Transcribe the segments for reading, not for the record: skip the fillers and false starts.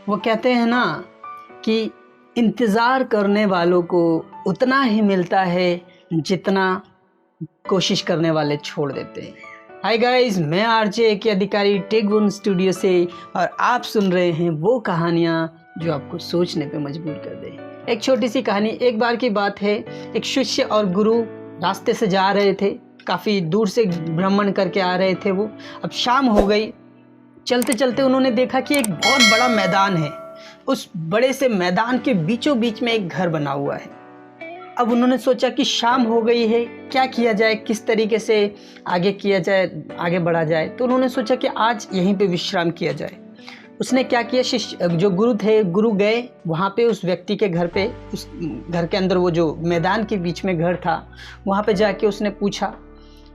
वो कहते हैं ना कि इंतज़ार करने वालों को उतना ही मिलता है जितना कोशिश करने वाले छोड़ देते हैं। हाय गाइस, मैं आरजे के अधिकारी टेक वन स्टूडियो से, और आप सुन रहे हैं वो कहानियाँ जो आपको सोचने पे मजबूर कर दें। एक छोटी सी कहानी। एक बार की बात है, एक शिष्य और गुरु रास्ते से जा रहे थे। काफ़ी दूर से भ्रमण करके आ रहे थे वो। अब शाम हो गई। चलते चलते उन्होंने देखा कि एक बहुत बड़ा मैदान है। उस बड़े से मैदान के बीचों बीच में एक घर बना हुआ है। अब उन्होंने सोचा कि शाम हो गई है, क्या किया जाए, किस तरीके से आगे किया जाए, आगे बढ़ा जाए। तो उन्होंने सोचा कि आज यहीं पे विश्राम किया जाए। उसने क्या किया, शिष्य जो गुरु थे, गुरु गए वहाँ पे उस व्यक्ति के घर पे, उस घर के अंदर वो जो मैदान के बीच में घर था, वहाँ पे जाके उसने पूछा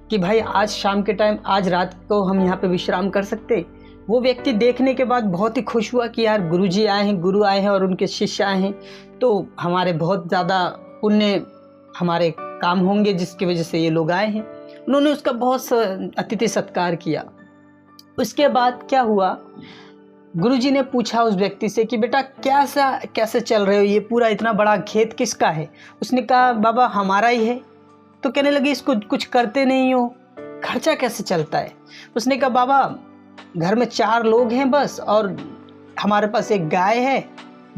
कि भाई आज शाम के टाइम, आज रात को हम यहाँ पे विश्राम कर सकते। वो व्यक्ति देखने के बाद बहुत ही खुश हुआ कि यार गुरुजी आए हैं, गुरु आए हैं और उनके शिष्य आए हैं, तो हमारे बहुत ज़्यादा पुण्य हमारे काम होंगे जिसकी वजह से ये लोग आए हैं। उन्होंने उसका बहुत अतिथि सत्कार किया। उसके बाद क्या हुआ, गुरुजी ने पूछा उस व्यक्ति से कि बेटा कैसे चल रहे हो, ये पूरा इतना बड़ा खेत किसका है। उसने कहा बाबा हमारा ही है। तो कहने लगे इसको कुछ करते नहीं हो, खर्चा कैसे चलता है। उसने कहा बाबा घर में 4 लोग हैं बस, और हमारे पास एक गाय है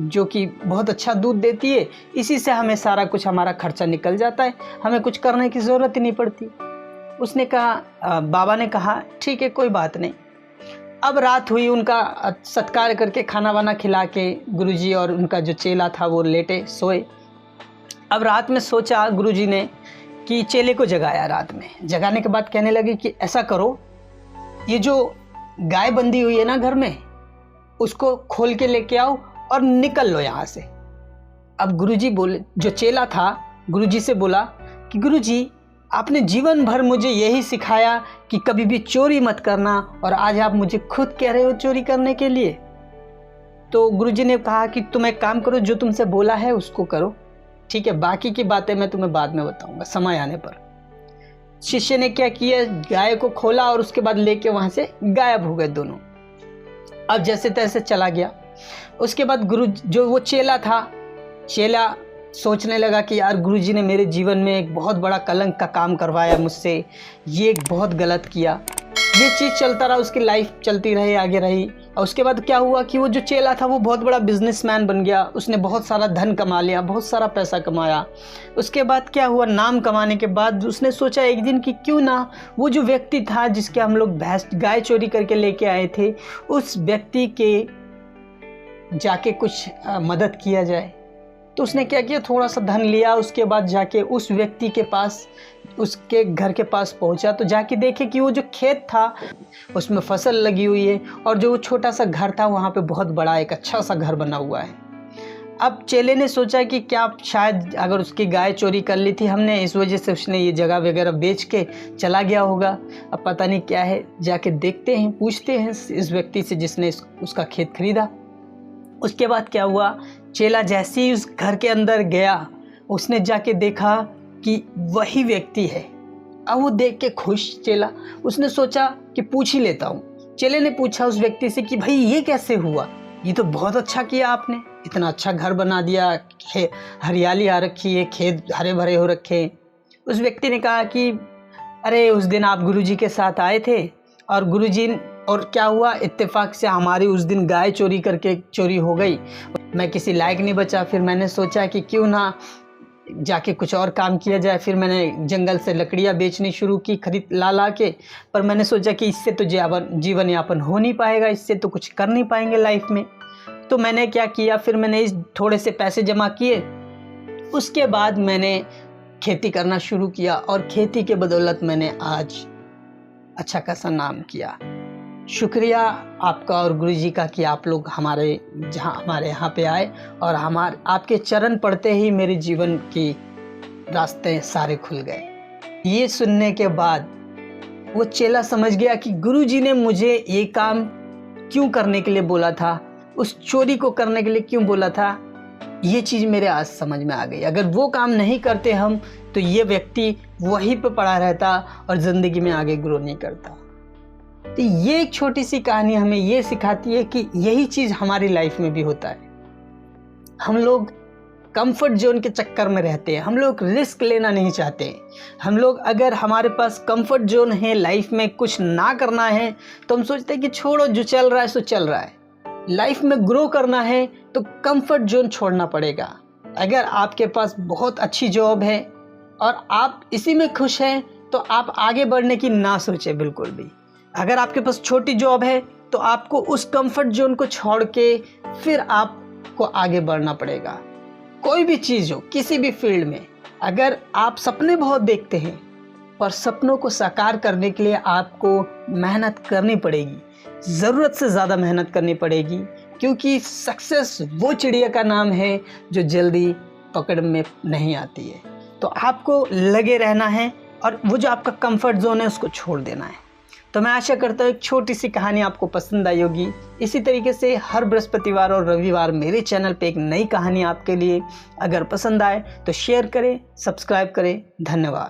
जो कि बहुत अच्छा दूध देती है, इसी से हमें सारा कुछ हमारा खर्चा निकल जाता है, हमें कुछ करने की ज़रूरत ही नहीं पड़ती। उसने कहा, बाबा ने कहा ठीक है कोई बात नहीं। अब रात हुई, उनका सत्कार करके खाना वाना खिला के गुरुजी और उनका जो चेला था वो लेटे सोए। अब रात में सोचा गुरुजी ने कि चेले को जगाया। रात में जगाने के बाद कहने लगे कि ऐसा करो, ये जो गाय बंधी हुई है ना घर में, उसको खोल के लेके आओ और निकल लो यहाँ से। अब गुरुजी बोले, जो चेला था गुरुजी से बोला कि गुरुजी आपने जीवन भर मुझे यही सिखाया कि कभी भी चोरी मत करना, और आज आप मुझे खुद कह रहे हो चोरी करने के लिए। तो गुरुजी ने कहा कि तुम एक काम करो, जो तुमसे बोला है उसको करो, ठीक है, बाकी की बातें मैं तुम्हें बाद में बताऊंगा समय आने पर। शिष्य ने क्या किया, गाय को खोला और उसके बाद लेके वहां से गायब हो गए दोनों। अब जैसे तैसे चला गया। उसके बाद गुरु, जो वो चेला था, चेला सोचने लगा कि यार गुरुजी ने मेरे जीवन में एक बहुत बड़ा कलंक का काम करवाया मुझसे, ये एक बहुत गलत किया। ये चीज़ चलता रहा, उसकी लाइफ चलती रही, आगे रही। और उसके बाद क्या हुआ कि वो जो चेला था वो बहुत बड़ा बिजनेसमैन बन गया। उसने बहुत सारा धन कमा लिया, बहुत सारा पैसा कमाया। उसके बाद क्या हुआ, नाम कमाने के बाद उसने सोचा एक दिन कि क्यों ना वो जो व्यक्ति था जिसके हम लोग गाय चोरी करके लेके आए थे, उस व्यक्ति के जाके कुछ मदद किया जाए। तो उसने क्या किया, थोड़ा सा धन लिया, उसके बाद जाके उस व्यक्ति के पास, उसके घर के पास पहुंचा। तो जाके देखे कि वो जो खेत था उसमें फसल लगी हुई है, और जो वो छोटा सा घर था वहाँ पे बहुत बड़ा एक अच्छा सा घर बना हुआ है। अब चेले ने सोचा कि क्या शायद अगर उसकी गाय चोरी कर ली थी हमने, इस वजह से उसने ये जगह वगैरह बेच के चला गया होगा। अब पता नहीं क्या है, जाके देखते हैं, पूछते हैं इस व्यक्ति से जिसने उसका खेत खरीदा। उसके बाद क्या हुआ, चेला जैसे ही उस घर के अंदर गया, उसने जाके देखा कि वही व्यक्ति है। अब वो देख के खुश चेला, उसने सोचा कि पूछ ही लेता हूँ। चेले ने पूछा उस व्यक्ति से कि भाई ये कैसे हुआ, ये तो बहुत अच्छा किया आपने, इतना अच्छा घर बना दिया, हरियाली आ रखी है, खेत हरे भरे हो रखे। उस व्यक्ति ने कहा कि अरे उस दिन आप गुरुजी के साथ आए थे, और गुरुजी, और क्या हुआ, इत्तेफाक से हमारी उस दिन गाय चोरी हो गई। मैं किसी लायक नहीं बचा। फिर मैंने सोचा कि क्यों ना जाके कुछ और काम किया जाए। फिर मैंने जंगल से लकड़ियाँ बेचनी शुरू की, खरीद ला के। पर मैंने सोचा कि इससे तो जीवन यापन हो नहीं पाएगा, इससे तो कुछ कर नहीं पाएंगे लाइफ में। तो मैंने क्या किया, फिर मैंने इस थोड़े से पैसे जमा किए। उसके बाद मैंने खेती करना शुरू किया, और खेती के बदौलत मैंने आज अच्छा खासा नाम किया। शुक्रिया आपका और गुरुजी का कि आप लोग हमारे यहाँ पे आए, और आपके चरण पड़ते ही मेरे जीवन की रास्ते सारे खुल गए। ये सुनने के बाद वो चेला समझ गया कि गुरुजी ने मुझे ये काम क्यों करने के लिए बोला था, उस चोरी को करने के लिए क्यों बोला था। ये चीज़ मेरे आज समझ में आ गई। अगर वो काम नहीं करते हम, तो ये व्यक्ति वहीं पे पड़ा रहता और ज़िंदगी में आगे ग्रो नहीं करता। तो ये एक छोटी सी कहानी हमें ये सिखाती है कि यही चीज़ हमारी लाइफ में भी होता है। हम लोग कंफर्ट जोन के चक्कर में रहते हैं, हम लोग रिस्क लेना नहीं चाहते। हम लोग अगर हमारे पास कंफर्ट जोन है, लाइफ में कुछ ना करना है, तो हम सोचते हैं कि छोड़ो, जो चल रहा है सो चल रहा है। लाइफ में ग्रो करना है तो कंफर्ट जोन छोड़ना पड़ेगा। अगर आपके पास बहुत अच्छी जॉब है और आप इसी में खुश हैं तो आप आगे बढ़ने की ना सोचें बिल्कुल भी। अगर आपके पास छोटी जॉब है तो आपको उस कंफर्ट जोन को छोड़ के फिर आपको आगे बढ़ना पड़ेगा। कोई भी चीज़ हो, किसी भी फील्ड में, अगर आप सपने बहुत देखते हैं पर सपनों को साकार करने के लिए आपको मेहनत करनी पड़ेगी, ज़रूरत से ज़्यादा मेहनत करनी पड़ेगी, क्योंकि सक्सेस वो चिड़िया का नाम है जो जल्दी पकड़ में नहीं आती है। तो आपको लगे रहना है और वो जो आपका कंफर्ट जोन है उसको छोड़ देना है। तो मैं आशा करता हूँ एक छोटी सी कहानी आपको पसंद आई होगी। इसी तरीके से हर बृहस्पतिवार और रविवार मेरे चैनल पे एक नई कहानी आपके लिए। अगर पसंद आए तो शेयर करें, सब्सक्राइब करें। धन्यवाद।